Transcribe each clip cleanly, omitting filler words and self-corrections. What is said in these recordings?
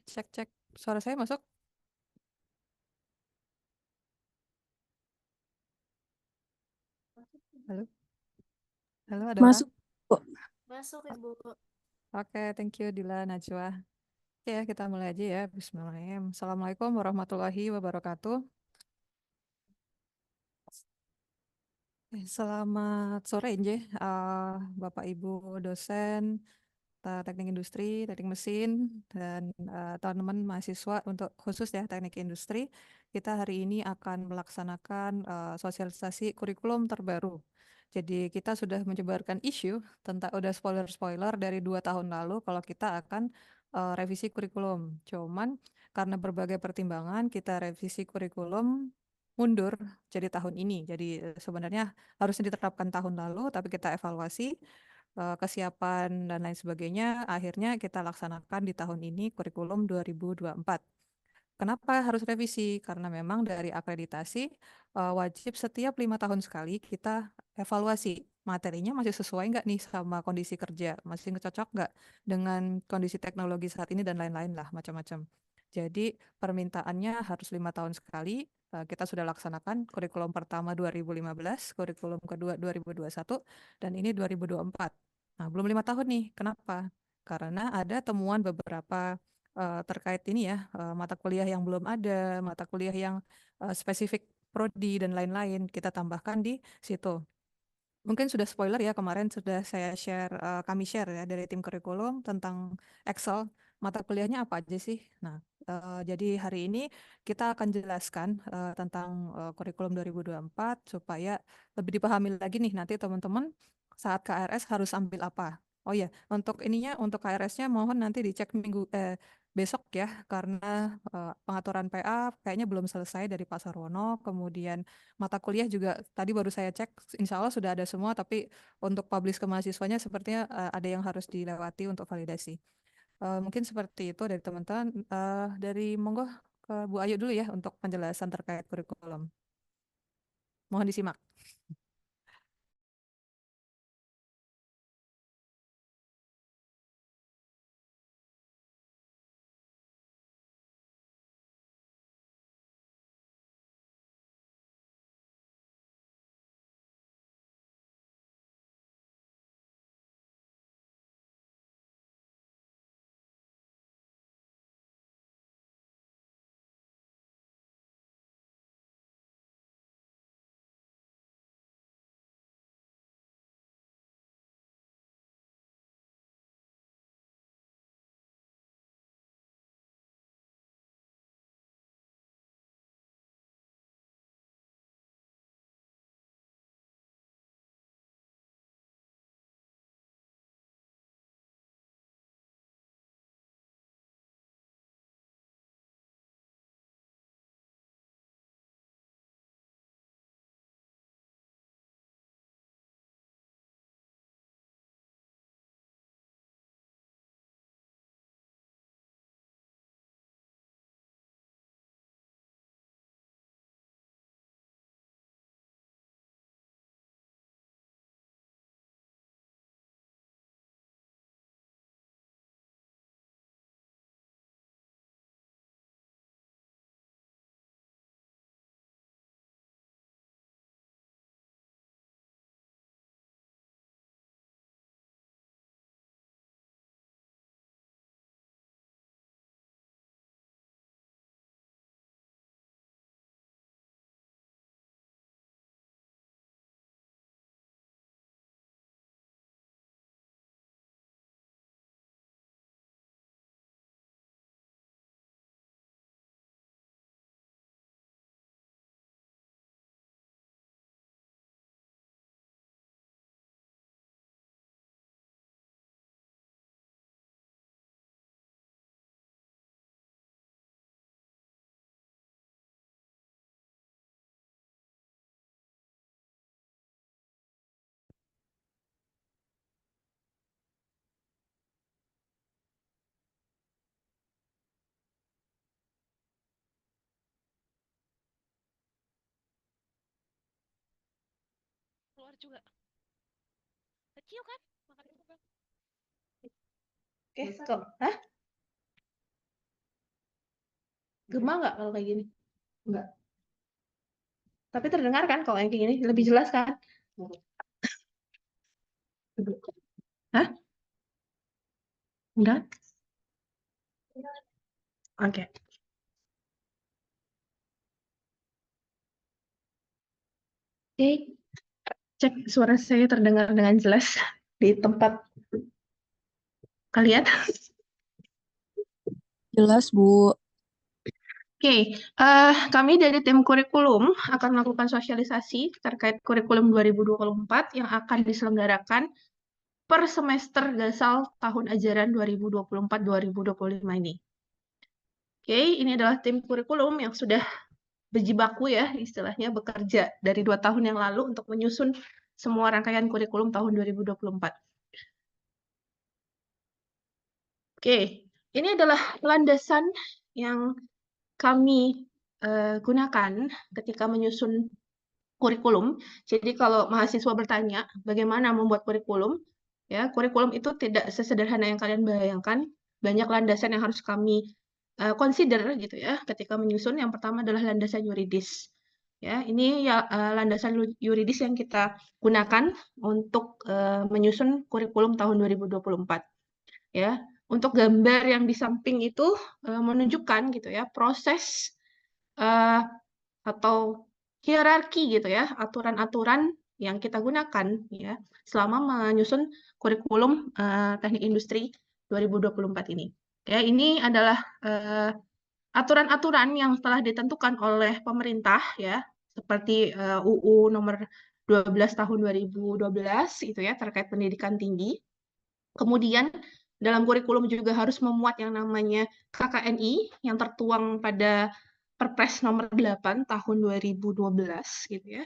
cek cek. Suara saya masuk? Halo, halo, ada orang? Masuk kok. Masuk Ibu. Oke, thank you Dila, Najwa. Oke ya, kita mulai aja ya. Bismillahirrahmanirrahim. Assalamualaikum warahmatullahi wabarakatuh. Selamat sore, Inje. Bapak Ibu dosen, teknik industri, teknik mesin, dan teman-teman mahasiswa untuk khusus ya teknik industri. Kita hari ini akan melaksanakan sosialisasi kurikulum terbaru. Jadi kita sudah menyebarkan isu tentang udah spoiler-spoiler dari 2 tahun lalu kalau kita akan revisi kurikulum. Cuman karena berbagai pertimbangan kita revisi kurikulum mundur jadi tahun ini. Jadi sebenarnya harusnya diterapkan tahun lalu, tapi kita evaluasi kesiapan dan lain sebagainya. Akhirnya kita laksanakan di tahun ini kurikulum 2024. Kenapa harus revisi? Karena memang dari akreditasi wajib setiap 5 tahun sekali kita evaluasi materinya masih sesuai nggak nih sama kondisi kerja, masih cocok nggak dengan kondisi teknologi saat ini dan lain-lain lah macam-macam. Jadi permintaannya harus 5 tahun sekali. Kita sudah laksanakan kurikulum pertama 2015, kurikulum kedua 2021, dan ini 2024. Nah, belum 5 tahun nih. Kenapa? Karena ada temuan beberapa terkait ini ya, mata kuliah yang belum ada, mata kuliah yang spesifik prodi dan lain-lain, kita tambahkan di situ. Mungkin sudah spoiler ya, kemarin sudah saya share, kami share ya dari tim kurikulum tentang Excel, mata kuliahnya apa aja sih. Nah, jadi hari ini kita akan jelaskan tentang kurikulum 2024 supaya lebih dipahami lagi nih nanti teman-teman saat KRS harus ambil apa. Oh ya, untuk ininya, untuk KRS-nya mohon nanti dicek besok ya, karena pengaturan PA kayaknya belum selesai dari Pak Sarwono, kemudian mata kuliah juga tadi baru saya cek, insya Allah sudah ada semua, tapi untuk publish ke mahasiswanya sepertinya ada yang harus dilewati untuk validasi. Mungkin seperti itu dari teman-teman. Dari monggo ke Bu Ayu dulu ya untuk penjelasan terkait kurikulum. Mohon disimak. Keluar juga. Kecil kan? Makan itu kan. Oke, kok. Hah? Gema nggak kalau kayak gini? Enggak. Tapi terdengar kan kalau yang kayak gini? Lebih jelas kan? Hah? Enggak? Oke. Oke. Cek suara saya terdengar dengan jelas di tempat kalian. Jelas, Bu. Oke, kami dari tim kurikulum akan melakukan sosialisasi terkait kurikulum 2024 yang akan diselenggarakan per semester Gasal tahun ajaran 2024-2025 ini. Oke, ini adalah tim kurikulum yang sudah berjibaku ya, istilahnya bekerja dari 2 tahun yang lalu untuk menyusun semua rangkaian kurikulum tahun 2024. Oke, ini adalah landasan yang kami gunakan ketika menyusun kurikulum. Jadi kalau mahasiswa bertanya bagaimana membuat kurikulum, ya kurikulum itu tidak sesederhana yang kalian bayangkan. Banyak landasan yang harus kami consider gitu ya ketika menyusun. Yang pertama adalah landasan yuridis. Ya, ini ya landasan yuridis yang kita gunakan untuk menyusun kurikulum tahun 2024. Ya, untuk gambar yang di samping itu menunjukkan gitu ya proses atau hierarki gitu ya, aturan-aturan yang kita gunakan ya selama menyusun kurikulum teknik industri 2024 ini. Ya, ini adalah aturan-aturan yang telah ditentukan oleh pemerintah ya, seperti UU nomor 12 tahun 2012 itu ya terkait pendidikan tinggi. Kemudian dalam kurikulum juga harus memuat yang namanya KKNI yang tertuang pada Perpres nomor 8 tahun 2012 gitu ya.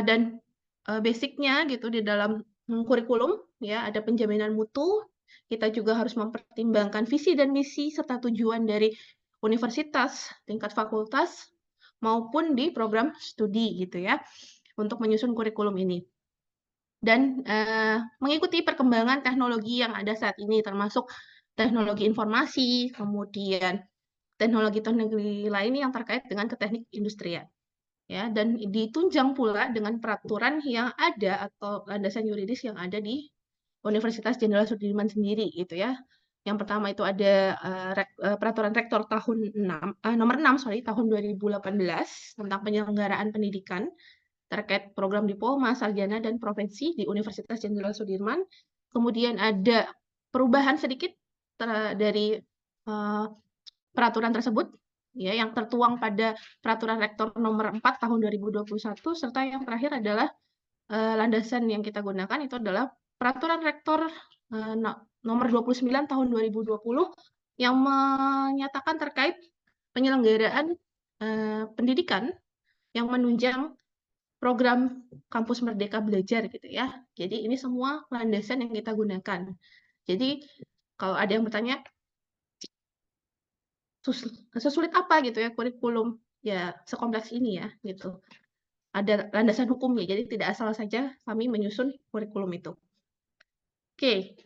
Dan basicnya gitu di dalam kurikulum ya ada penjaminan mutu. Kita juga harus mempertimbangkan visi dan misi serta tujuan dari universitas, tingkat fakultas maupun di program studi gitu ya untuk menyusun kurikulum ini. Dan mengikuti perkembangan teknologi yang ada saat ini termasuk teknologi informasi, kemudian teknologi-teknologi lain yang terkait dengan keteknik industrian. Ya, dan ditunjang pula dengan peraturan yang ada atau landasan yuridis yang ada di Universitas Jenderal Sudirman sendiri gitu ya. Yang pertama itu ada peraturan rektor tahun 6 nomor 6 tahun 2018 tentang penyelenggaraan pendidikan terkait program diploma, sarjana dan profesi di Universitas Jenderal Sudirman. Kemudian ada perubahan sedikit dari peraturan tersebut ya yang tertuang pada peraturan rektor nomor 4 tahun 2021 serta yang terakhir adalah landasan yang kita gunakan itu adalah peraturan rektor nomor 29 tahun 2020 yang menyatakan terkait penyelenggaraan pendidikan yang menunjang program Kampus Merdeka Belajar gitu ya. Jadi ini semua landasan yang kita gunakan. Jadi kalau ada yang bertanya sesulit apa gitu ya kurikulum ya sekompleks ini ya gitu. Ada landasan hukumnya, jadi tidak asal saja kami menyusun kurikulum itu. Oke,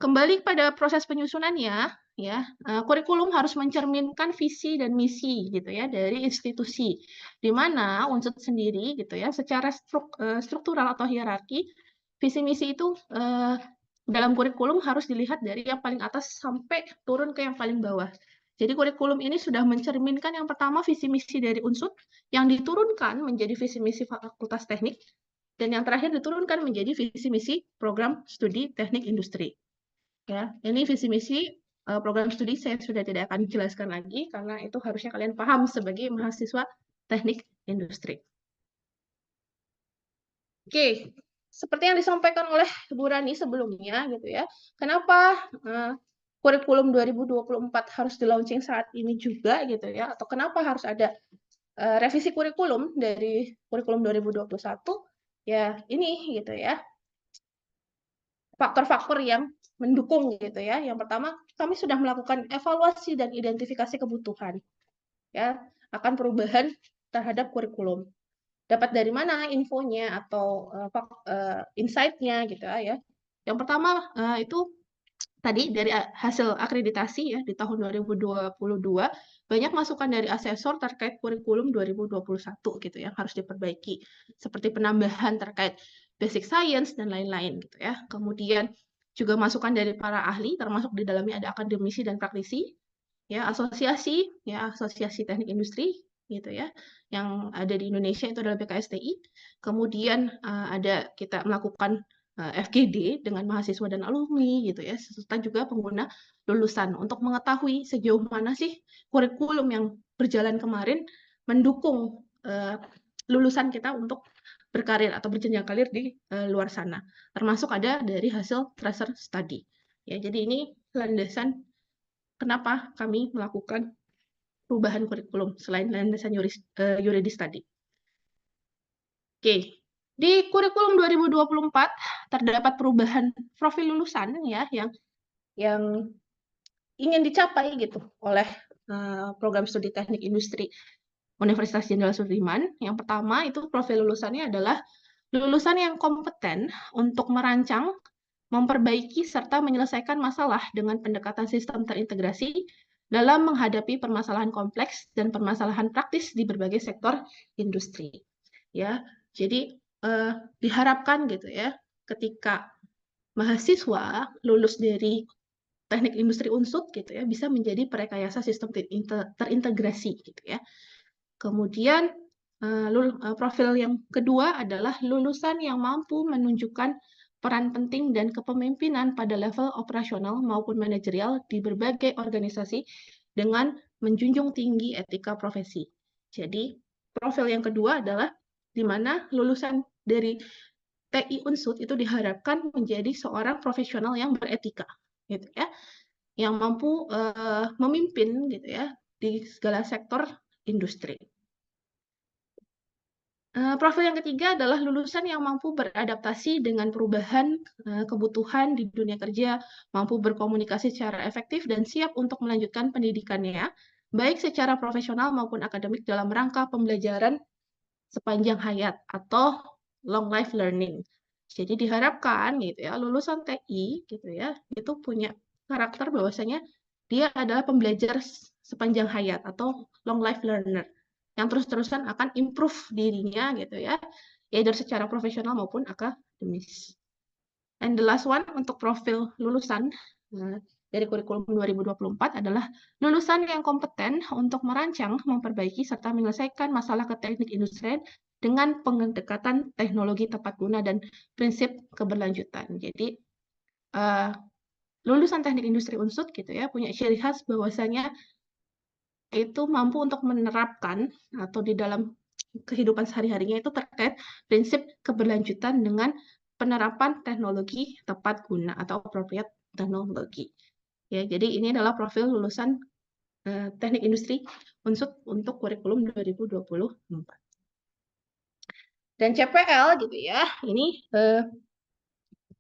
kembali pada proses penyusunannya ya, kurikulum harus mencerminkan visi dan misi gitu ya dari institusi, di mana Unsud sendiri gitu ya secara struktural atau hierarki visi misi itu dalam kurikulum harus dilihat dari yang paling atas sampai turun ke yang paling bawah. Jadi kurikulum ini sudah mencerminkan yang pertama visi misi dari Unsud yang diturunkan menjadi visi misi Fakultas Teknik dan yang terakhir diturunkan menjadi visi misi program studi teknik industri. Ya, ini visi misi program studi saya sudah tidak akan jelaskan lagi karena itu harusnya kalian paham sebagai mahasiswa teknik industri. Oke, seperti yang disampaikan oleh Bu Rani sebelumnya gitu ya. Kenapa kurikulum 2024 harus di-launching saat ini juga gitu ya atau kenapa harus ada revisi kurikulum dari kurikulum 2021? Ya, ini gitu ya. Faktor-faktor yang mendukung gitu ya. Yang pertama, kami sudah melakukan evaluasi dan identifikasi kebutuhan ya akan perubahan terhadap kurikulum. Dapat dari mana infonya atau insight-nya gitu ya. Yang pertama itu tadi dari hasil akreditasi ya di tahun 2022 banyak masukan dari asesor terkait kurikulum 2021 gitu yang harus diperbaiki, seperti penambahan terkait basic science dan lain-lain gitu ya. Kemudian juga masukan dari para ahli, termasuk di dalamnya ada akademisi dan praktisi, ya asosiasi teknik industri gitu ya, yang ada di Indonesia itu adalah BKSTI. Kemudian ada kita melakukan FGD dengan mahasiswa dan alumni gitu ya, serta juga pengguna lulusan untuk mengetahui sejauh mana sih kurikulum yang berjalan kemarin mendukung lulusan kita untuk berkarir atau berjenjang karir di luar sana. Termasuk ada dari hasil tracer study. Ya, jadi ini landasan kenapa kami melakukan perubahan kurikulum selain landasan yuridis tadi. Oke. Di kurikulum 2024 terdapat perubahan profil lulusan ya yang ingin dicapai gitu oleh program studi teknik industri Universitas Jenderal Sudirman. Yang pertama itu profil lulusannya adalah lulusan yang kompeten untuk merancang, memperbaiki serta menyelesaikan masalah dengan pendekatan sistem terintegrasi dalam menghadapi permasalahan kompleks dan permasalahan praktis di berbagai sektor industri. Ya, jadi diharapkan gitu ya, ketika mahasiswa lulus dari teknik industri Unsut gitu ya, bisa menjadi perekayasa sistem terintegrasi gitu ya. Kemudian profil yang kedua adalah lulusan yang mampu menunjukkan peran penting dan kepemimpinan pada level operasional maupun manajerial di berbagai organisasi dengan menjunjung tinggi etika profesi. Jadi, profil yang kedua adalah di mana lulusan dari TI Unsut itu diharapkan menjadi seorang profesional yang beretika, gitu ya, yang mampu memimpin gitu ya di segala sektor industri. Profil yang ketiga adalah lulusan yang mampu beradaptasi dengan perubahan kebutuhan di dunia kerja, mampu berkomunikasi secara efektif dan siap untuk melanjutkan pendidikannya, baik secara profesional maupun akademik dalam rangka pembelajaran sepanjang hayat atau long life learning. Jadi diharapkan gitu ya, lulusan TI gitu ya, itu punya karakter bahwasanya dia adalah pembelajar sepanjang hayat atau long life learner yang terus-terusan akan improve dirinya gitu ya, either secara profesional maupun akademis. And the last one untuk profil lulusan dari kurikulum 2024 adalah lulusan yang kompeten untuk merancang, memperbaiki, serta menyelesaikan masalah ke teknik industri dengan pendekatan teknologi tepat guna dan prinsip keberlanjutan. Jadi lulusan teknik industri Unsut gitu ya punya ciri khas bahwasanya itu mampu untuk menerapkan atau di dalam kehidupan sehari-harinya itu terkait prinsip keberlanjutan dengan penerapan teknologi tepat guna atau appropriate teknologi. Ya, jadi ini adalah profil lulusan teknik industri Unsut untuk kurikulum 2024. Dan CPL gitu ya, ini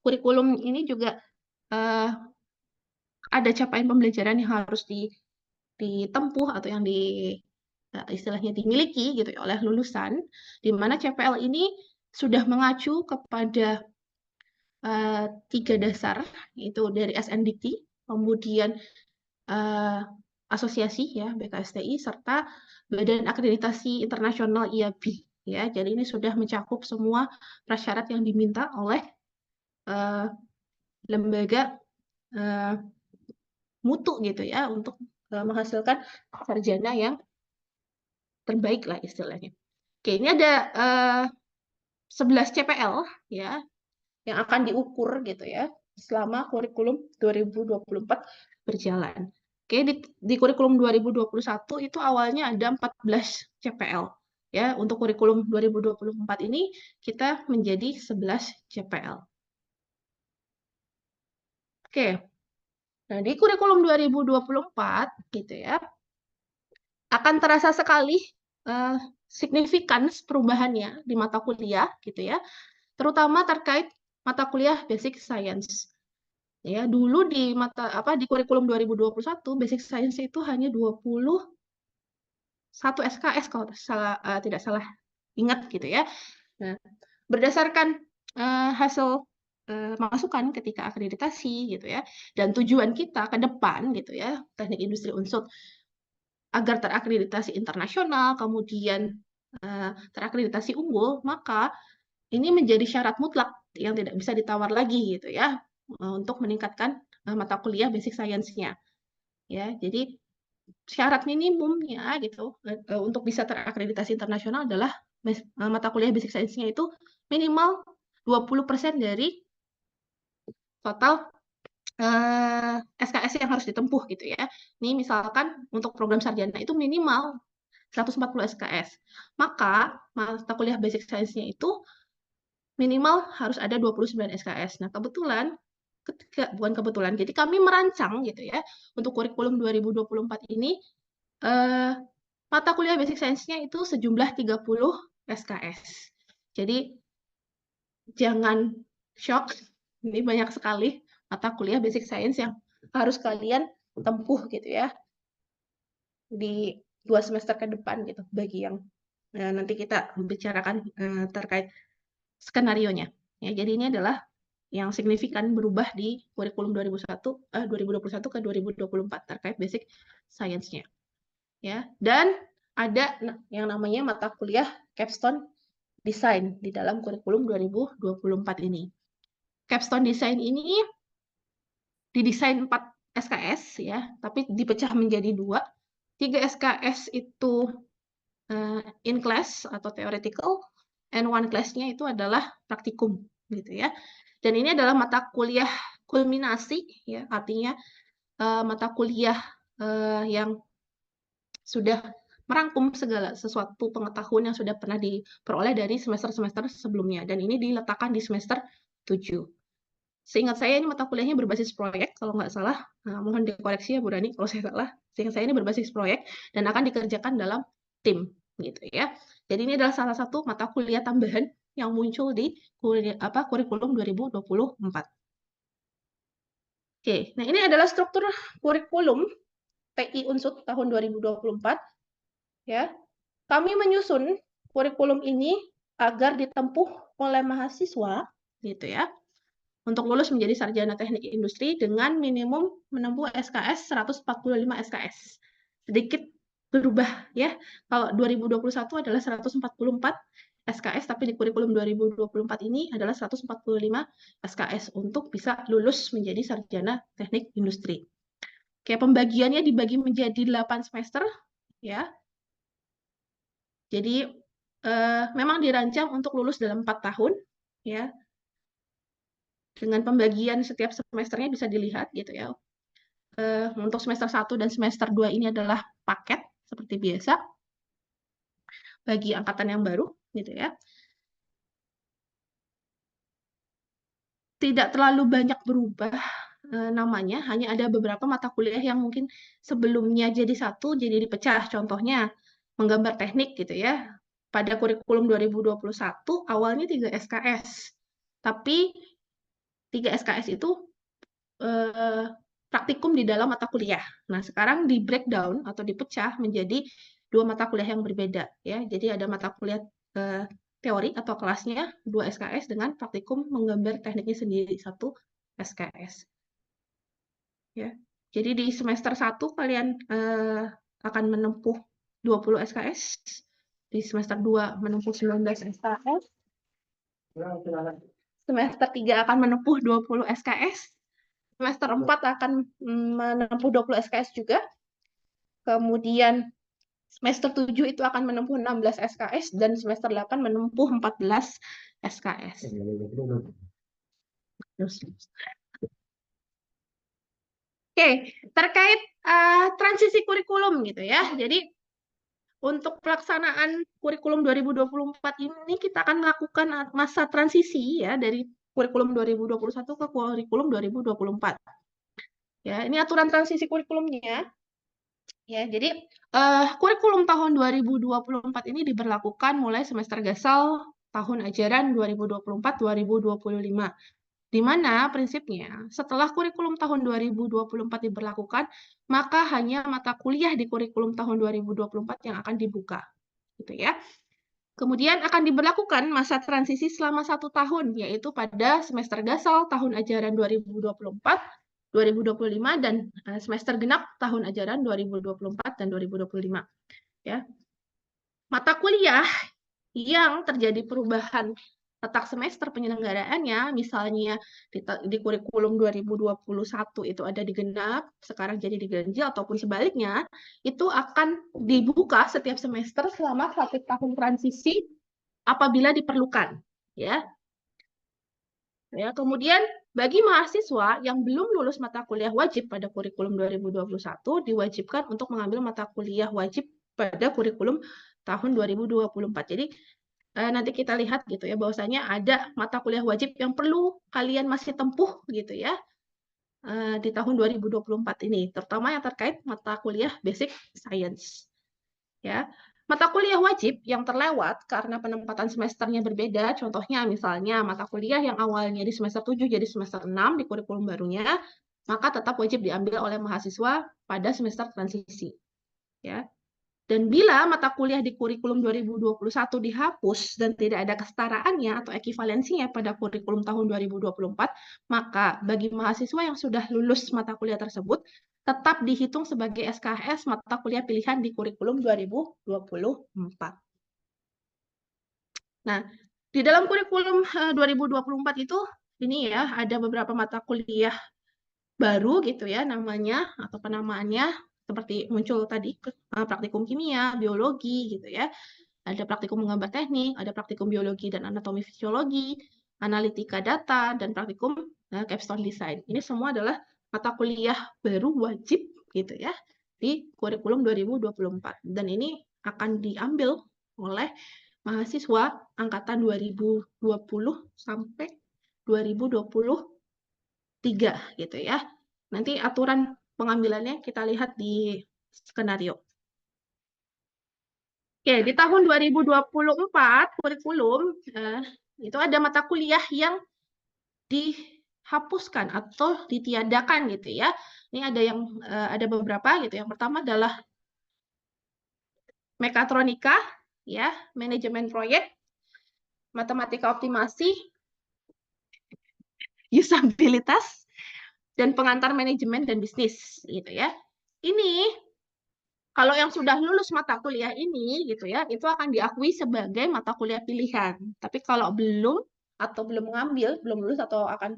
kurikulum ini juga ada capaian pembelajaran yang harus ditempuh atau yang istilahnya dimiliki gitu ya oleh lulusan, di mana CPL ini sudah mengacu kepada 3 dasar, yaitu dari SNDT, kemudian asosiasi ya BKSTI serta Badan Akreditasi Internasional IAB ya. Jadi ini sudah mencakup semua prasyarat yang diminta oleh lembaga mutu gitu ya untuk menghasilkan sarjana yang terbaik lah istilahnya. Oke, ini ada 11 CPL ya yang akan diukur gitu ya selama kurikulum 2024 berjalan. Oke, di kurikulum 2021 itu awalnya ada 14 CPL. Ya, untuk kurikulum 2024 ini kita menjadi 11 CPL. Oke. Nah, di kurikulum 2024 gitu ya akan terasa sekali signifikan perubahannya di mata kuliah gitu ya, terutama terkait mata kuliah basic science. Ya, dulu di di kurikulum 2021 basic science itu hanya 21 SKS kalau tidak salah ingat gitu ya. Nah, berdasarkan hasil masukan ketika akreditasi gitu ya. Dan tujuan kita ke depan gitu ya, Teknik Industri Unsut agar terakreditasi internasional, kemudian terakreditasi unggul, maka ini menjadi syarat mutlak yang tidak bisa ditawar lagi gitu ya, untuk meningkatkan mata kuliah basic science-nya. Ya, jadi syarat minimumnya gitu untuk bisa terakreditasi internasional adalah mata kuliah basic science-nya itu minimal 20% dari total SKS yang harus ditempuh gitu ya. Ini misalkan untuk program sarjana itu minimal 140 SKS. Maka mata kuliah basic science-nya itu minimal harus ada 29 SKS. Nah, bukan kebetulan. Jadi kami merancang gitu ya untuk kurikulum 2024 ini mata kuliah basic science-nya itu sejumlah 30 SKS. Jadi jangan shock, ini banyak sekali mata kuliah basic science yang harus kalian tempuh gitu ya di 2 semester ke depan gitu bagi yang nanti kita bicarakan terkait skenario-nya. Ya, jadi ini adalah yang signifikan berubah di kurikulum 2021 ke 2024 terkait basic science-nya. Ya, dan ada yang namanya mata kuliah capstone design di dalam kurikulum 2024 ini. Capstone design ini didesain 4 SKS ya, tapi dipecah menjadi 2. 3 SKS itu in class atau theoretical, and 1 class-nya itu adalah praktikum gitu ya. Dan ini adalah mata kuliah kulminasi ya, artinya mata kuliah yang sudah merangkum segala sesuatu pengetahuan yang sudah pernah diperoleh dari semester-semester sebelumnya, dan ini diletakkan di semester 7. Seingat saya ini mata kuliahnya berbasis proyek, kalau nggak salah. Mohon dikoreksi ya Bu Rani kalau saya salah. Seingat saya ini berbasis proyek dan akan dikerjakan dalam tim gitu ya. Jadi ini adalah salah satu mata kuliah tambahan yang muncul di kurikulum 2024. Oke, nah ini adalah struktur kurikulum TI Unsut tahun 2024 ya. Kami menyusun kurikulum ini agar ditempuh oleh mahasiswa gitu ya, untuk lulus menjadi sarjana teknik industri dengan minimum menempuh SKS 145 SKS. Sedikit berubah ya. Kalau 2021 adalah 144 SKS, tapi di kurikulum 2024 ini adalah 145 SKS untuk bisa lulus menjadi sarjana teknik industri. Oke, pembagiannya dibagi menjadi 8 semester ya. Jadi memang dirancang untuk lulus dalam 4 tahun ya. Dengan pembagian setiap semesternya bisa dilihat gitu ya. Untuk semester 1 dan semester 2 ini adalah paket seperti biasa bagi angkatan yang baru gitu ya. Tidak terlalu banyak berubah namanya, hanya ada beberapa mata kuliah yang mungkin sebelumnya jadi satu jadi dipecah. Contohnya menggambar teknik gitu ya. Pada kurikulum 2021 awalnya 3 SKS. Tapi 3 SKS itu praktikum di dalam mata kuliah. Nah, sekarang di breakdown atau dipecah menjadi 2 mata kuliah yang berbeda ya. Jadi ada mata kuliah teori atau kelasnya 2 SKS dengan praktikum menggambar tekniknya sendiri 1 SKS. Ya. Jadi di semester 1 kalian akan menempuh 20 SKS. Di semester 2 menempuh 19 SKS. Semester 3 akan menempuh 20 SKS. Semester 4 akan menempuh 20 SKS juga. Kemudian semester 7 itu akan menempuh 16 SKS dan semester 8 menempuh 14 SKS. Oke, terkait transisi kurikulum gitu ya. Jadi untuk pelaksanaan kurikulum 2024 ini kita akan melakukan masa transisi ya dari kurikulum 2021 ke kurikulum 2024. Ya, ini aturan transisi kurikulumnya. Ya, jadi kurikulum tahun 2024 ini diberlakukan mulai semester gasal tahun ajaran 2024-2025. Di mana prinsipnya setelah kurikulum tahun 2024 diberlakukan, maka hanya mata kuliah di kurikulum tahun 2024 yang akan dibuka. Gitu ya. Kemudian akan diberlakukan masa transisi selama 1 tahun, yaitu pada semester gasal tahun ajaran 2024, 2025, dan semester genap tahun ajaran 2024 dan 2025. Ya. Mata kuliah yang terjadi perubahan letak semester penyelenggaraannya, misalnya di kurikulum 2021 itu ada di genap, sekarang jadi diganjil, ataupun sebaliknya, itu akan dibuka setiap semester selama 1 tahun transisi apabila diperlukan. Ya. Kemudian bagi mahasiswa yang belum lulus mata kuliah wajib pada kurikulum 2021 diwajibkan untuk mengambil mata kuliah wajib pada kurikulum tahun 2024. Jadi nanti kita lihat gitu ya bahwasanya ada mata kuliah wajib yang perlu kalian masih tempuh gitu ya di tahun 2024 ini, terutama yang terkait mata kuliah basic science. Ya. Mata kuliah wajib yang terlewat karena penempatan semesternya berbeda, contohnya misalnya mata kuliah yang awalnya di semester 7 jadi semester 6 di kurikulum barunya, maka tetap wajib diambil oleh mahasiswa pada semester transisi. Ya. Dan bila mata kuliah di kurikulum 2021 dihapus dan tidak ada kesetaraannya atau ekivalensinya pada kurikulum tahun 2024, maka bagi mahasiswa yang sudah lulus mata kuliah tersebut, tetap dihitung sebagai SKS mata kuliah pilihan di kurikulum 2024. Nah, di dalam kurikulum 2024 itu, ini ya, ada beberapa mata kuliah baru gitu ya namanya atau penamaannya seperti muncul tadi praktikum kimia, biologi gitu ya. Ada praktikum menggambar teknik, ada praktikum biologi dan anatomi fisiologi, analitika data, dan praktikum capstone design. Ini semua adalah mata kuliah baru wajib gitu ya di kurikulum 2024 dan ini akan diambil oleh mahasiswa angkatan 2020 sampai 2023 gitu ya. Nanti aturan pengambilannya kita lihat di skenario. Oke, di tahun 2024 kurikulum itu ada mata kuliah yang dihapuskan atau ditiadakan gitu ya. Ini ada beberapa gitu. Yang pertama adalah mekatronika ya, manajemen proyek, matematika optimasi, usabilitas, dan pengantar manajemen dan bisnis gitu ya. Ini kalau yang sudah lulus mata kuliah ini gitu ya, itu akan diakui sebagai mata kuliah pilihan. Tapi kalau belum atau belum mengambil, belum lulus atau akan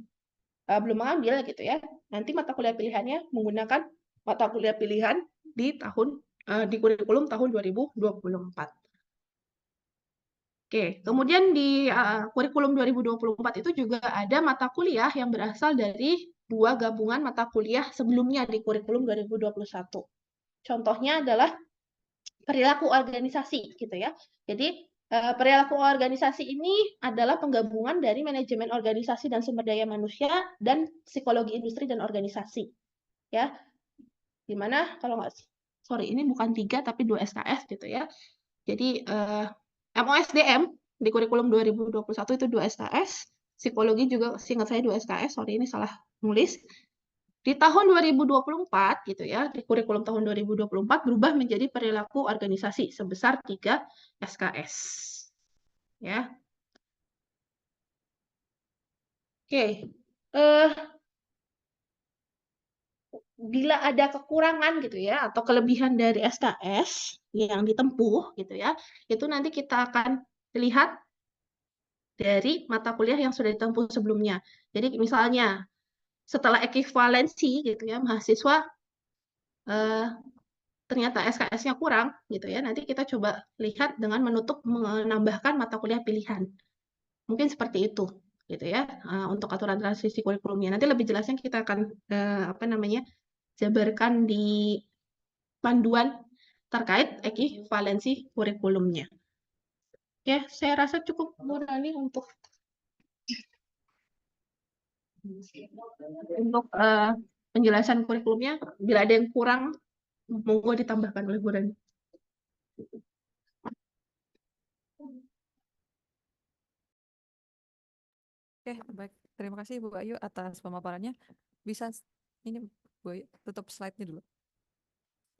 belum mengambil gitu ya, nanti mata kuliah pilihannya menggunakan mata kuliah pilihan di kurikulum tahun 2024. Oke, kemudian di kurikulum 2024 itu juga ada mata kuliah yang berasal dari 2 gabungan mata kuliah sebelumnya di kurikulum 2021. Contohnya adalah perilaku organisasi gitu ya. Jadi perilaku organisasi ini adalah penggabungan dari manajemen organisasi dan sumber daya manusia dan psikologi industri dan organisasi. Ya. Dimana kalau nggak ini bukan 3 tapi 2 SKS gitu ya. Jadi MOSDM di kurikulum 2021 itu 2 SKS, psikologi juga seingat saya 2 SKS, ini salah nulis. Di tahun 2024 gitu ya, di kurikulum tahun 2024 berubah menjadi perilaku organisasi sebesar 3 SKS. Ya. Oke. Bila ada kekurangan gitu ya atau kelebihan dari SKS yang ditempuh gitu ya, itu nanti kita akan lihat dari mata kuliah yang sudah ditempuh sebelumnya. Jadi misalnya setelah ekivalensi gitu ya, mahasiswa ternyata SKS-nya kurang gitu ya, nanti kita coba lihat dengan menambahkan mata kuliah pilihan. Mungkin seperti itu gitu ya untuk aturan transisi kurikulumnya. Nanti lebih jelasnya kita akan jabarkan di panduan terkait ekivalensi kurikulumnya. Ya, saya rasa cukup Nurani untuk penjelasan kurikulumnya. Bila ada yang kurang, monggo ditambahkan oleh Bu Rani. Oke, baik. Terima kasih Bu Ayu atas pemaparannya. Bisa ini Bu Ayu tutup slide-nya dulu.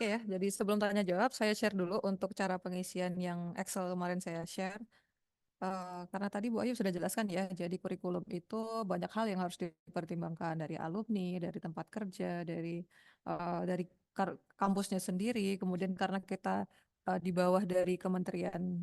Oke ya, jadi sebelum tanya jawab, saya share dulu untuk cara pengisian yang Excel kemarin saya share. Karena tadi Bu Ayu sudah jelaskan ya, jadi kurikulum itu banyak hal yang harus dipertimbangkan dari alumni, dari tempat kerja, dari kampusnya sendiri. Kemudian karena kita di bawah dari Kementerian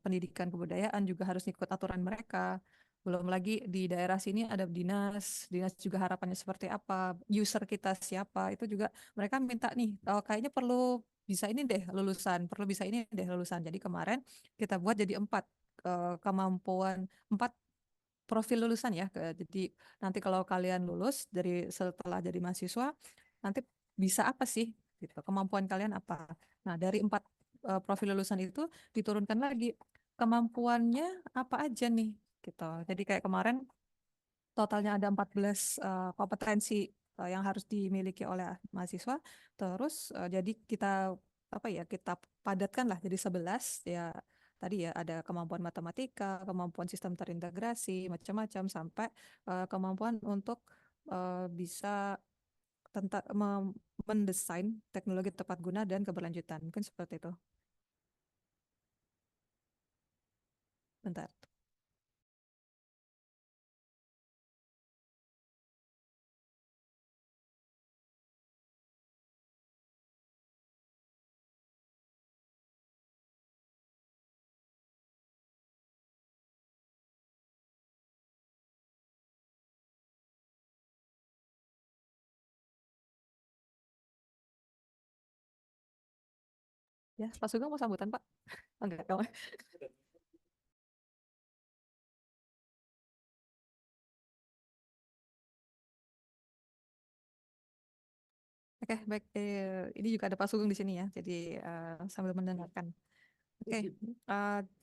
Pendidikan Kebudayaan juga harus ikut aturan mereka. Belum lagi di daerah sini ada dinas, dinas juga harapannya seperti apa, user kita siapa, itu juga mereka minta nih, kayaknya perlu bisa ini deh lulusan, perlu bisa ini deh lulusan. Jadi kemarin kita buat jadi empat kemampuan, empat profil lulusan ya. Jadi nanti kalau kalian lulus dari setelah jadi mahasiswa, nanti bisa apa sih? Gitu. Kemampuan kalian apa? Nah, dari empat profil lulusan itu diturunkan lagi kemampuannya apa aja nih? Gitu. Jadi kayak kemarin totalnya ada 14 kompetensi yang harus dimiliki oleh mahasiswa. Terus jadi kita apa ya, kita padatkan lah jadi 11 ya. Tadi ya ada kemampuan matematika, kemampuan sistem terintegrasi, macam-macam sampai kemampuan untuk bisa mendesain teknologi tepat guna dan keberlanjutan. Mungkin seperti itu. Bentar. Ya, Pak Sugeng mau sambutan, Pak? Enggak, kamu. Oke, baik. Ini juga ada Pak Sugeng di sini ya, jadi sambil mendengarkan. Oke,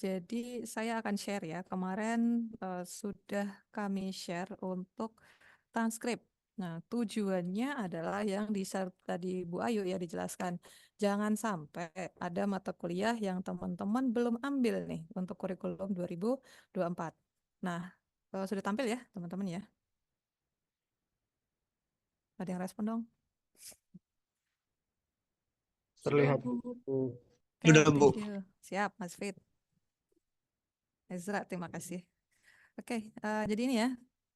jadi saya akan share ya. Kemarin sudah kami share untuk transkrip. Nah, tujuannya adalah yang di share tadi Bu Ayu ya dijelaskan. Jangan sampai ada mata kuliah yang teman-teman belum ambil nih untuk kurikulum 2024. Nah, sudah tampil ya teman-teman ya? Ada yang respon dong? Terlihat. Oke, Sudah, Bu. thank you. Siap, Mas Fit. Ezra, terima kasih. Oke, jadi ini ya,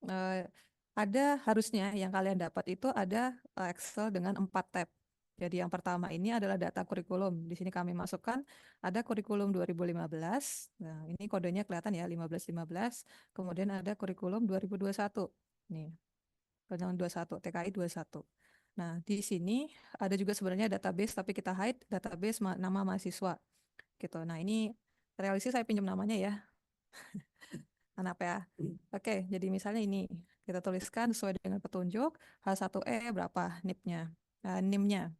eh, ada harusnya yang kalian dapat itu ada Excel dengan 4 tab. Jadi yang pertama ini adalah data kurikulum. Di sini kami masukkan ada kurikulum 2015. Nah, ini kodenya kelihatan ya 1515. Kemudian ada kurikulum 2021. Nih, kurikulum 21, TKI 21. Nah, di sini ada juga sebenarnya database tapi kita hide database nama mahasiswa gitu. Nah, ini realistis saya pinjam namanya ya. Kenapa ya? Oke, jadi misalnya ini kita tuliskan sesuai dengan petunjuk H1E berapa NIP-nya, NIM-nya.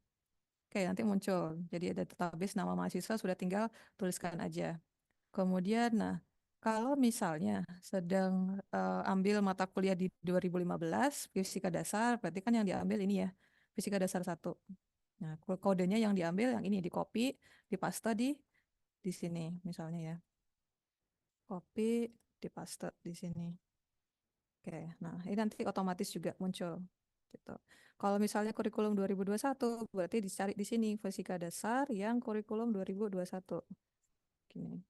Oke, nanti muncul. Jadi ada database nama mahasiswa sudah tinggal tuliskan aja. Kemudian, nah kalau misalnya sedang ambil mata kuliah di 2015 fisika dasar, berarti kan yang diambil ini ya fisika dasar satu. Nah, kodenya yang diambil yang ini di copy, dipaste di sini misalnya ya. Copy, dipaste di sini. Oke, nah ini nanti otomatis juga muncul gitu. Kalau misalnya kurikulum 2021 berarti dicari di sini fisika dasar yang kurikulum 2021. Gini.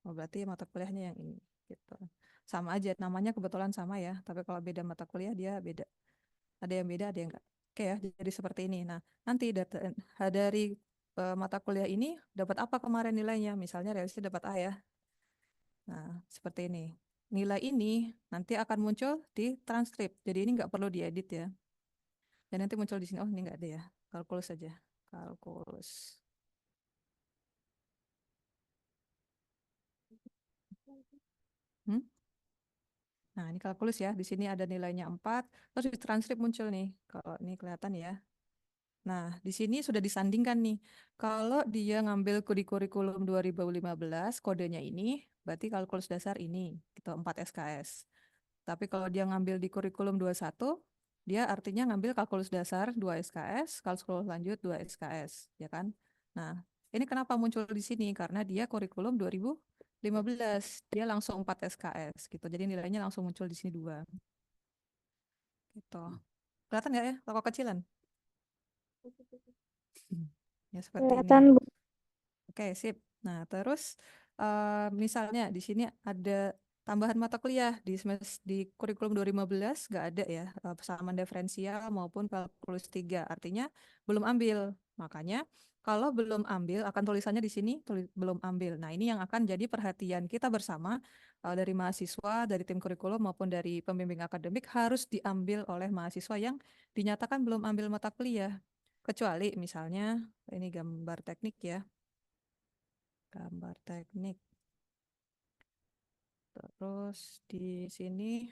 Oh, berarti mata kuliahnya yang ini gitu. Sama aja namanya kebetulan sama ya, tapi kalau beda mata kuliah dia beda. Ada yang beda, ada yang enggak. Oke ya, jadi seperti ini. Nah, nanti dari mata kuliah ini dapat apa kemarin nilainya? Misalnya realistis dapat A ya. Nah, seperti ini. Nilai ini nanti akan muncul di transkrip. Jadi ini nggak perlu diedit ya. Dan nanti muncul di sini. Oh, ini nggak ada ya. Kalkulus saja. Kalkulus. Hmm? Nah, ini kalkulus ya. Di sini ada nilainya 4. Terus di transkrip muncul nih. Kalau ini kelihatan ya. Nah, di sini sudah disandingkan nih. Kalau dia ngambil di kurikulum 2015, kodenya ini, berarti kalkulus dasar ini. Gitu, 4 SKS. Tapi kalau dia ngambil di kurikulum 21, dia artinya ngambil kalkulus dasar 2 SKS, kalkulus lanjut 2 SKS, ya kan? Nah, ini kenapa muncul di sini? Karena dia kurikulum 2015, dia langsung 4 SKS gitu. Jadi nilainya langsung muncul di sini 2. Gitu. Kelihatan nggak ya? Toko kecilan. Ya seperti ini. Kelihatan, Bu. Oke, sip. Nah, terus misalnya di sini ada tambahan mata kuliah di kurikulum 2015 nggak ada ya, persamaan diferensial maupun kalkulus 3. Artinya belum ambil. Makanya kalau belum ambil akan tulisannya di sini belum ambil. Nah, ini yang akan jadi perhatian kita bersama dari mahasiswa, dari tim kurikulum maupun dari pembimbing akademik harus diambil oleh mahasiswa yang dinyatakan belum ambil mata kuliah. Kecuali misalnya ini gambar teknik ya. Gambar teknik. Terus di sini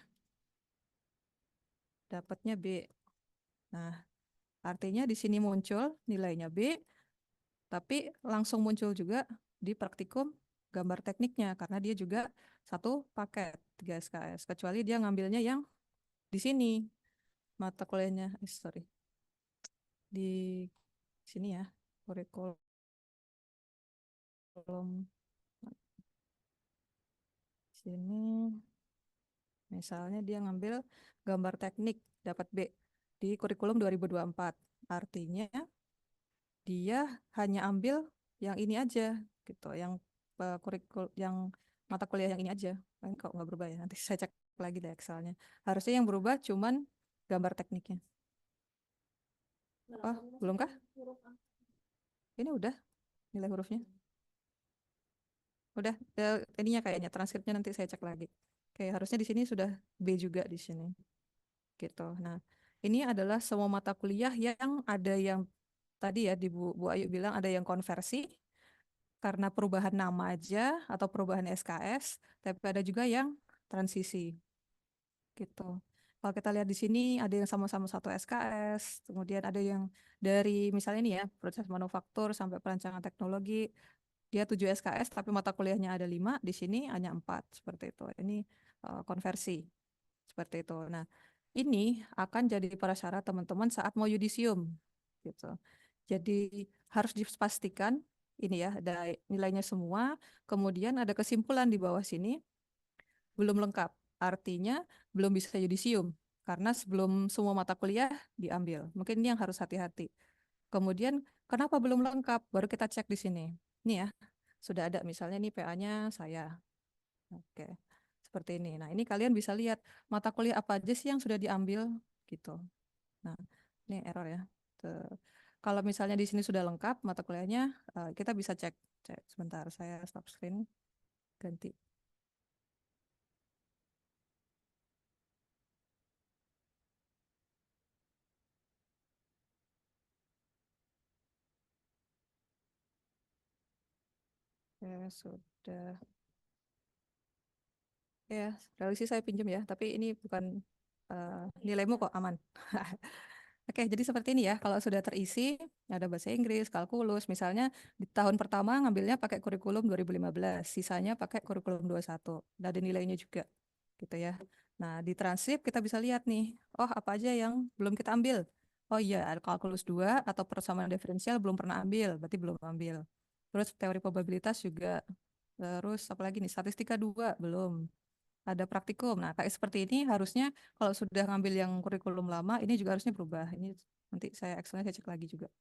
dapatnya B. Nah, artinya di sini muncul nilainya B, tapi langsung muncul juga di praktikum gambar tekniknya karena dia juga satu paket 3 SKS. Kecuali dia ngambilnya yang di sini mata kuliahnya, sorry, di sini ya, kurikulum sini. Misalnya dia ngambil gambar teknik dapat B di kurikulum 2024. Artinya dia hanya ambil yang ini aja gitu, yang yang mata kuliah yang ini aja. Kan kok nggak berubah ya? Nanti saya cek lagi deh Excelnya. Harusnya yang berubah cuman gambar tekniknya. Oh, belum kah? Ini udah nilai hurufnya. Udah, ininya kayaknya transkripnya nanti saya cek lagi. Oke, harusnya di sini sudah B juga di sini. Gitu. Nah, ini adalah semua mata kuliah yang ada yang tadi ya di Bu Ayu bilang ada yang konversi karena perubahan nama aja atau perubahan SKS, tapi ada juga yang transisi gitu. Kalau kita lihat di sini ada yang sama-sama satu SKS, kemudian ada yang dari misalnya ini ya proses manufaktur sampai perancangan teknologi dia 7 SKS tapi mata kuliahnya ada 5, di sini hanya 4 seperti itu. Ini konversi seperti itu. Nah, ini akan jadi prasyarat teman-teman saat mau yudisium gitu. Jadi harus dipastikan ini ya ada nilainya semua, kemudian ada kesimpulan di bawah sini belum lengkap. Artinya belum bisa yudisium karena sebelum semua mata kuliah diambil. Mungkin ini yang harus hati-hati. Kemudian kenapa belum lengkap? Baru kita cek di sini. Ini ya, sudah ada misalnya nih PA-nya saya. Oke. Seperti ini. Nah, ini kalian bisa lihat mata kuliah apa aja sih yang sudah diambil gitu. Nah, ini error ya. Kalau misalnya di sini sudah lengkap mata kuliahnya, kita bisa cek. Cek sebentar, saya stop screen, ganti. Ya, sudah. Ya, realisasi saya pinjam ya, tapi ini bukan nilaimu kok aman. Oke, jadi seperti ini ya. Kalau sudah terisi, ada bahasa Inggris, kalkulus. Misalnya di tahun pertama ngambilnya pakai kurikulum 2015, sisanya pakai kurikulum 21. Dan ada nilainya juga, gitu ya. Nah, di transkrip kita bisa lihat nih, oh apa aja yang belum kita ambil. Oh iya, ada kalkulus 2 atau persamaan diferensial belum pernah ambil, berarti belum ambil. Terus teori probabilitas juga. Terus apalagi nih, statistika 2 belum ada praktikum. Nah, kayak seperti ini harusnya kalau sudah ngambil yang kurikulum lama, ini juga harusnya berubah. Ini nanti saya Excelnya saya cek lagi juga.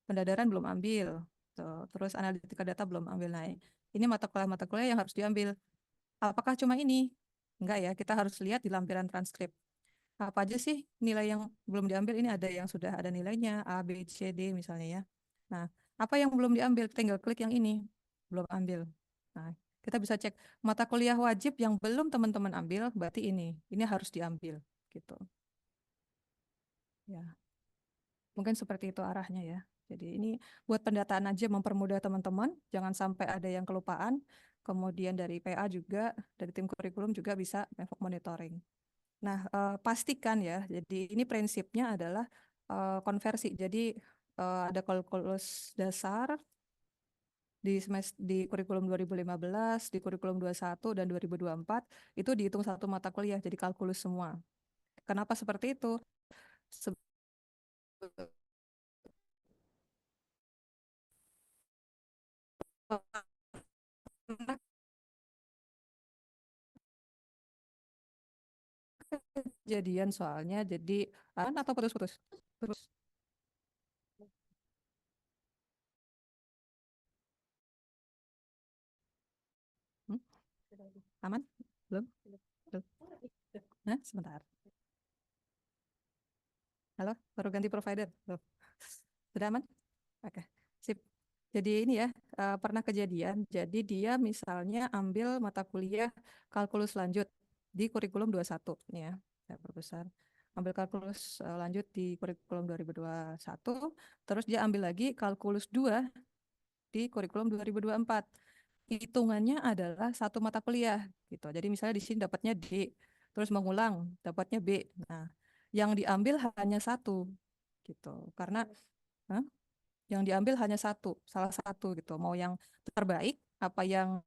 Pendadaran belum ambil. Tuh. Terus analitika data belum ambil. Nah, ini mata kuliah yang harus diambil. Apakah cuma ini? Enggak ya, kita harus lihat di lampiran transkrip. Apa aja sih nilai yang belum diambil? Ini ada yang sudah ada nilainya, A, B, C, D misalnya ya. Nah, apa yang belum diambil? Tinggal klik yang ini. Belum ambil. Nah, kita bisa cek mata kuliah wajib yang belum teman-teman ambil, berarti ini. Ini harus diambil gitu. Ya, mungkin seperti itu arahnya ya. Jadi ini buat pendataan aja mempermudah teman-teman, jangan sampai ada yang kelupaan. Kemudian dari PA juga, dari tim kurikulum juga bisa monitoring. Nah, pastikan ya. Jadi ini prinsipnya adalah konversi. Jadi ada kalkulus dasar di kurikulum 2015, di kurikulum 21 dan 2024 itu dihitung satu mata kuliah jadi kalkulus semua. Kenapa seperti itu? Kejadian soalnya jadi atau putus-putus. Terus Aman? Belum? Belum. Nah, sebentar. Halo, baru ganti provider. Loh. Sudah aman? Oke, sip. Jadi ini ya, pernah kejadian. Jadi dia misalnya ambil mata kuliah kalkulus lanjut di kurikulum 21 nih ya. Saya perbesar. Ambil kalkulus lanjut di kurikulum 2021, terus dia ambil lagi kalkulus 2 di kurikulum 2024. Hitungannya adalah satu mata kuliah gitu. Jadi misalnya di sini dapatnya D, terus mengulang dapatnya B. Nah, yang diambil hanya satu gitu. Karena Hah? Yang diambil hanya satu, salah satu gitu. Mau yang terbaik apa yang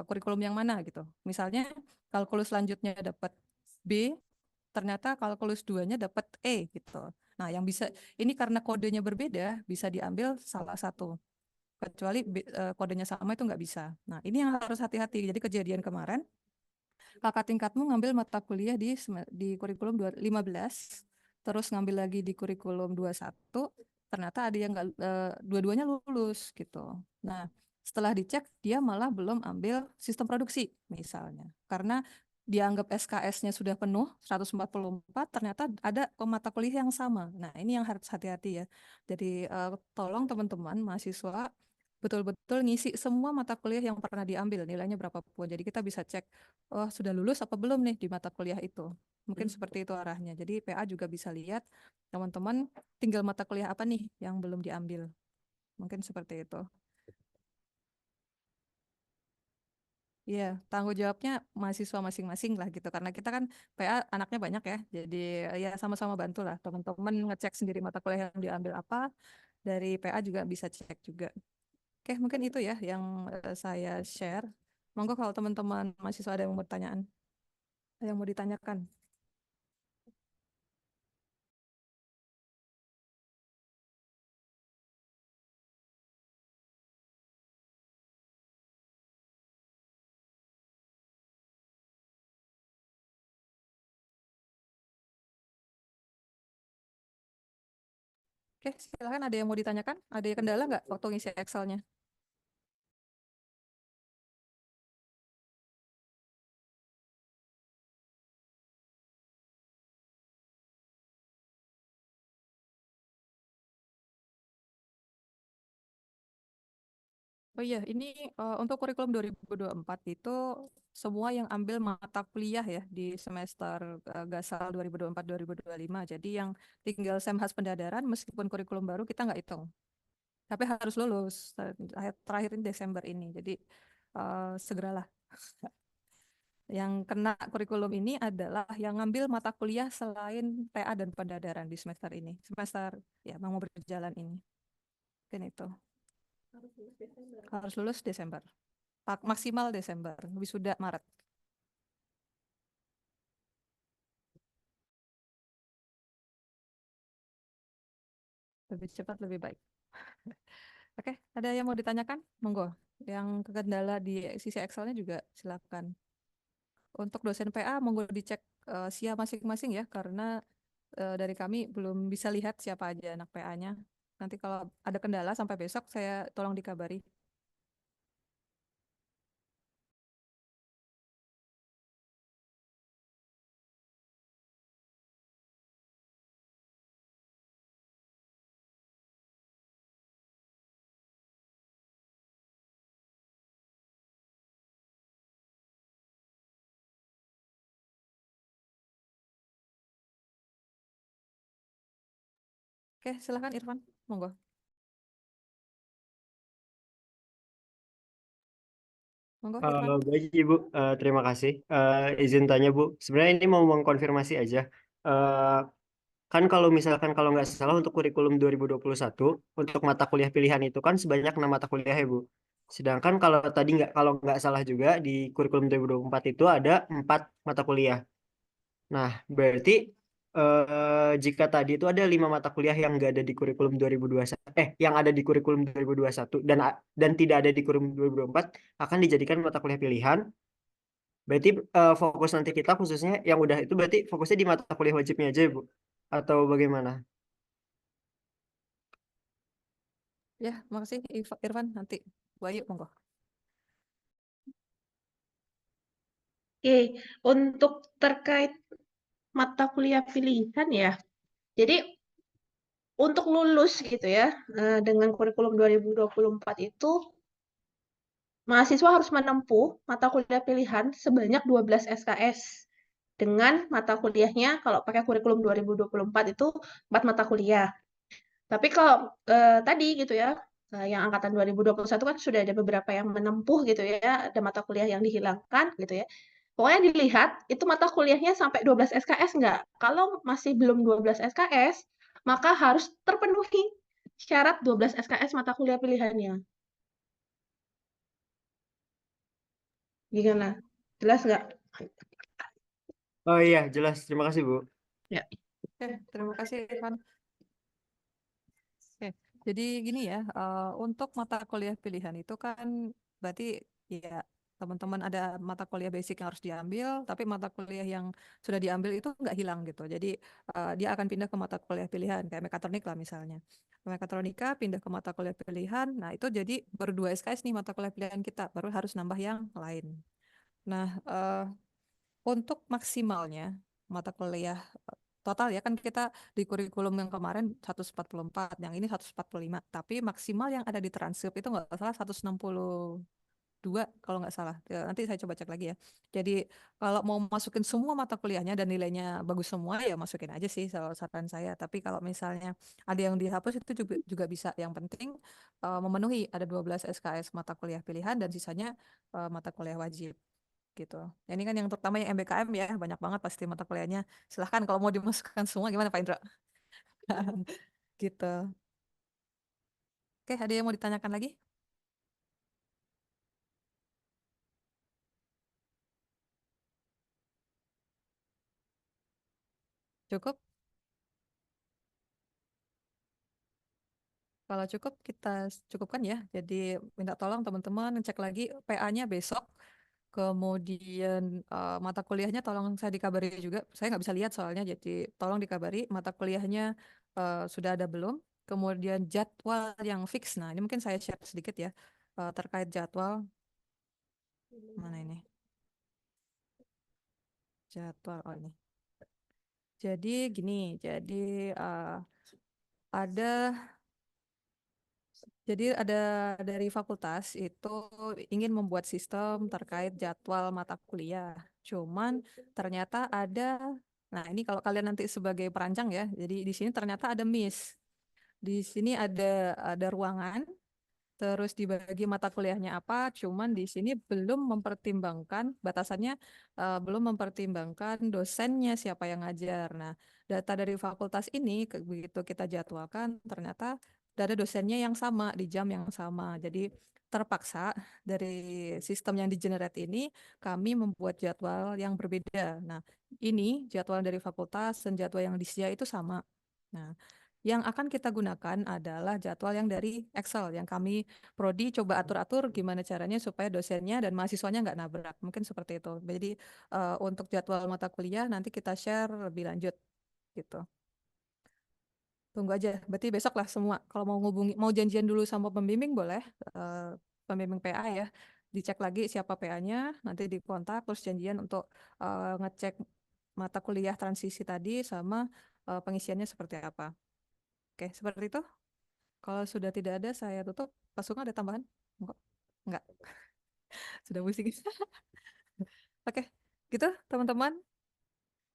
kurikulum yang mana gitu. Misalnya kalkulus selanjutnya dapat B, ternyata kalkulus 2-nya dapat E gitu. Nah, yang bisa ini karena kodenya berbeda bisa diambil salah satu. Kecuali kodenya sama itu nggak bisa. Nah, ini yang harus hati-hati. Jadi kejadian kemarin kakak tingkatmu ngambil mata kuliah di kurikulum 15, terus ngambil lagi di kurikulum 21, ternyata ada yang nggak dua-duanya lulus gitu. Nah, setelah dicek dia malah belum ambil sistem produksi misalnya. Karena dianggap SKS-nya sudah penuh 144, ternyata ada mata kuliah yang sama. Nah, ini yang harus hati-hati ya. Jadi tolong teman-teman mahasiswa betul-betul ngisi semua mata kuliah yang pernah diambil, nilainya berapapun. Jadi kita bisa cek, oh sudah lulus apa belum nih di mata kuliah itu. Mungkin seperti itu arahnya. Jadi PA juga bisa lihat teman-teman tinggal mata kuliah apa nih yang belum diambil. Mungkin seperti itu. Iya, tanggung jawabnya mahasiswa masing-masing lah gitu. Karena kita kan PA anaknya banyak ya. Jadi ya sama-sama bantu lah teman-teman ngecek sendiri mata kuliah yang diambil apa. Dari PA juga bisa cek juga. Oke, mungkin itu ya yang saya share. Monggo kalau teman-teman mahasiswa ada yang mau pertanyaan, ada yang mau ditanyakan. Oke, silakan ada yang mau ditanyakan? Ada kendala nggak waktu ngisi Excel-nya? Oh iya, ini untuk kurikulum 2024 itu semua yang ambil mata kuliah ya di semester GASAL 2024-2025. Jadi yang tinggal Semhas Pendadaran meskipun kurikulum baru kita nggak hitung. Tapi harus lulus terakhir ini Desember ini. Jadi segeralah. Yang kena kurikulum ini adalah yang ngambil mata kuliah selain TA dan pendadaran di semester ini. Semester ya mau berjalan ini. Mungkin itu. Harus lulus Desember. Maksimal Desember. Wisuda Maret. Lebih cepat lebih baik. Oke, ada yang mau ditanyakan? Monggo. Yang kendala di sisi Excel-nya juga silakan. Untuk dosen PA monggo dicek SIA masing-masing ya karena dari kami belum bisa lihat siapa aja anak PA-nya. Nanti kalau ada kendala sampai besok saya tolong dikabari. Oke, silakan Irfan. Monggo. Monggo Irfan. Baik Ibu, terima kasih. Izin tanya Bu, sebenarnya ini mau mengkonfirmasi aja. Eh, kan kalau misalkan kalau nggak salah untuk kurikulum 2021 untuk mata kuliah pilihan itu kan sebanyak 6 mata kuliah ya Bu. Sedangkan kalau nggak salah juga di kurikulum 2024 itu ada 4 mata kuliah. Nah, berarti jika tadi itu ada 5 mata kuliah yang nggak ada di kurikulum 2021, yang ada di kurikulum 2021 dan tidak ada di kurikulum 2024 akan dijadikan mata kuliah pilihan. Berarti fokus nanti kita khususnya yang udah itu berarti fokusnya di mata kuliah wajibnya aja, Bu. Atau bagaimana? Ya, makasih Irfan. Nanti Bu Ayu, monggo. Oke, untuk terkait mata kuliah pilihan ya. Jadi untuk lulus gitu ya dengan kurikulum 2024 itu mahasiswa harus menempuh mata kuliah pilihan sebanyak 12 SKS dengan mata kuliahnya kalau pakai kurikulum 2024 itu 4 mata kuliah. Tapi kalau tadi gitu ya, yang angkatan 2021 kan sudah ada beberapa yang menempuh gitu ya, ada mata kuliah yang dihilangkan gitu ya. Pokoknya dilihat itu mata kuliahnya sampai 12 SKS enggak. Kalau masih belum 12 SKS, maka harus terpenuhi syarat 12 SKS mata kuliah pilihannya. Gimana? Jelas nggak? Oh iya, jelas. Terima kasih, Bu. Ya. Oke, terima kasih Ivan. Oke, jadi gini ya, untuk mata kuliah pilihan itu kan berarti ya teman-teman ada mata kuliah basic yang harus diambil, tapi mata kuliah yang sudah diambil itu nggak hilang gitu. Jadi dia akan pindah ke mata kuliah pilihan, kayak mekatronik lah misalnya. Mekatronika pindah ke mata kuliah pilihan, nah itu jadi baru 2 SKS nih mata kuliah pilihan kita, baru harus nambah yang lain. Nah, untuk maksimalnya mata kuliah total ya kan kita di kurikulum yang kemarin 144, yang ini 145, tapi maksimal yang ada di transkrip itu nggak salah 162 kalau nggak salah. Ya, nanti saya coba cek lagi ya. Jadi kalau mau masukin semua mata kuliahnya dan nilainya bagus semua ya masukin aja sih saran saya. Tapi kalau misalnya ada yang dihapus itu juga bisa. Yang penting memenuhi ada 12 SKS mata kuliah pilihan dan sisanya mata kuliah wajib gitu. Ya, ini kan yang terutama yang MBKM ya, banyak banget pasti mata kuliahnya. Silahkan kalau mau dimasukkan semua gimana Pak Indra? Gitu. Oke, ada yang mau ditanyakan lagi? Cukup? Kalau cukup kita cukupkan ya. Jadi minta tolong teman-teman cek lagi PA-nya besok. Kemudian mata kuliahnya tolong saya dikabari juga. Saya nggak bisa lihat soalnya, jadi tolong dikabari mata kuliahnya sudah ada belum. Kemudian jadwal yang fix. Nah, ini mungkin saya share sedikit ya terkait jadwal. Mana ini? Jadwal, oh ini. Jadi gini, jadi ada ada dari fakultas itu ingin membuat sistem terkait jadwal mata kuliah. Cuman ternyata nah ini kalau kalian nanti sebagai perancang ya, jadi di sini ternyata ada miss. Di sini ada ruangan terus dibagi mata kuliahnya apa, cuman di sini belum mempertimbangkan batasannya, belum mempertimbangkan dosennya siapa yang ngajar. Nah, data dari fakultas ini begitu kita jadwalkan ternyata ada dosennya yang sama di jam yang sama. Jadi terpaksa dari sistem yang di-generate ini kami membuat jadwal yang berbeda. Nah, ini jadwal dari fakultas dan jadwal yang di SIA itu sama. Nah, yang akan kita gunakan adalah jadwal yang dari Excel, yang kami prodi coba atur-atur gimana caranya supaya dosennya dan mahasiswanya nggak nabrak. Mungkin seperti itu. Jadi untuk jadwal mata kuliah nanti kita share lebih lanjut gitu. Tunggu aja. Berarti besok lah semua. Kalau mau mau janjian dulu sama pembimbing boleh. eh, Pembimbing PA ya. Dicek lagi siapa PA-nya, nanti dikontak terus janjian untuk ngecek mata kuliah transisi tadi sama pengisiannya seperti apa. Oke, seperti itu. Kalau sudah tidak ada, saya tutup. Pak Sunga ada tambahan? Enggak. Enggak. Sudah pusing. Oke, gitu teman-teman.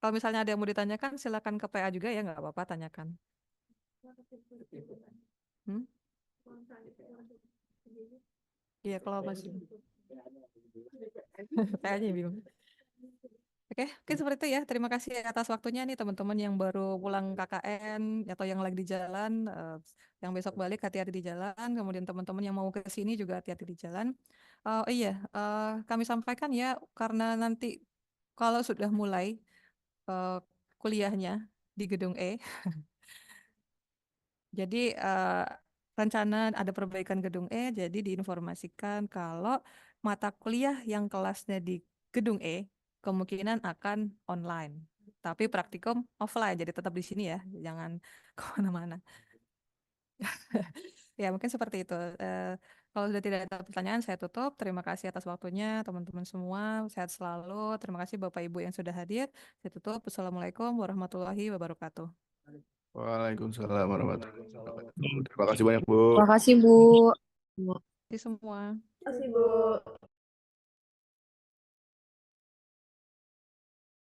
Kalau misalnya ada yang mau ditanyakan, silakan ke PA juga ya, nggak apa-apa tanyakan. Hmm? Iya, kalau masih PA-nya bingung. Oke, seperti itu ya. Terima kasih atas waktunya nih teman-teman yang baru pulang KKN atau yang lagi di jalan, yang besok balik hati-hati di jalan. Kemudian teman-teman yang mau ke sini juga hati-hati di jalan. Iya, kami sampaikan ya, karena nanti kalau sudah mulai eh, kuliahnya di gedung E, jadi rencana ada perbaikan gedung E, jadi diinformasikan kalau mata kuliah yang kelasnya di gedung E kemungkinan akan online. Tapi praktikum offline, jadi tetap di sini ya, jangan kemana-mana. Ya, mungkin seperti itu. Kalau sudah tidak ada pertanyaan, saya tutup. Terima kasih atas waktunya, teman-teman semua. Sehat selalu. Terima kasih Bapak Ibu yang sudah hadir. Saya tutup. Assalamualaikum warahmatullahi wabarakatuh. Waalaikumsalam warahmatullahi wabarakatuh. Terima kasih banyak, Bu. Terima kasih, Bu. Terima kasih semua. Terima kasih, Bu.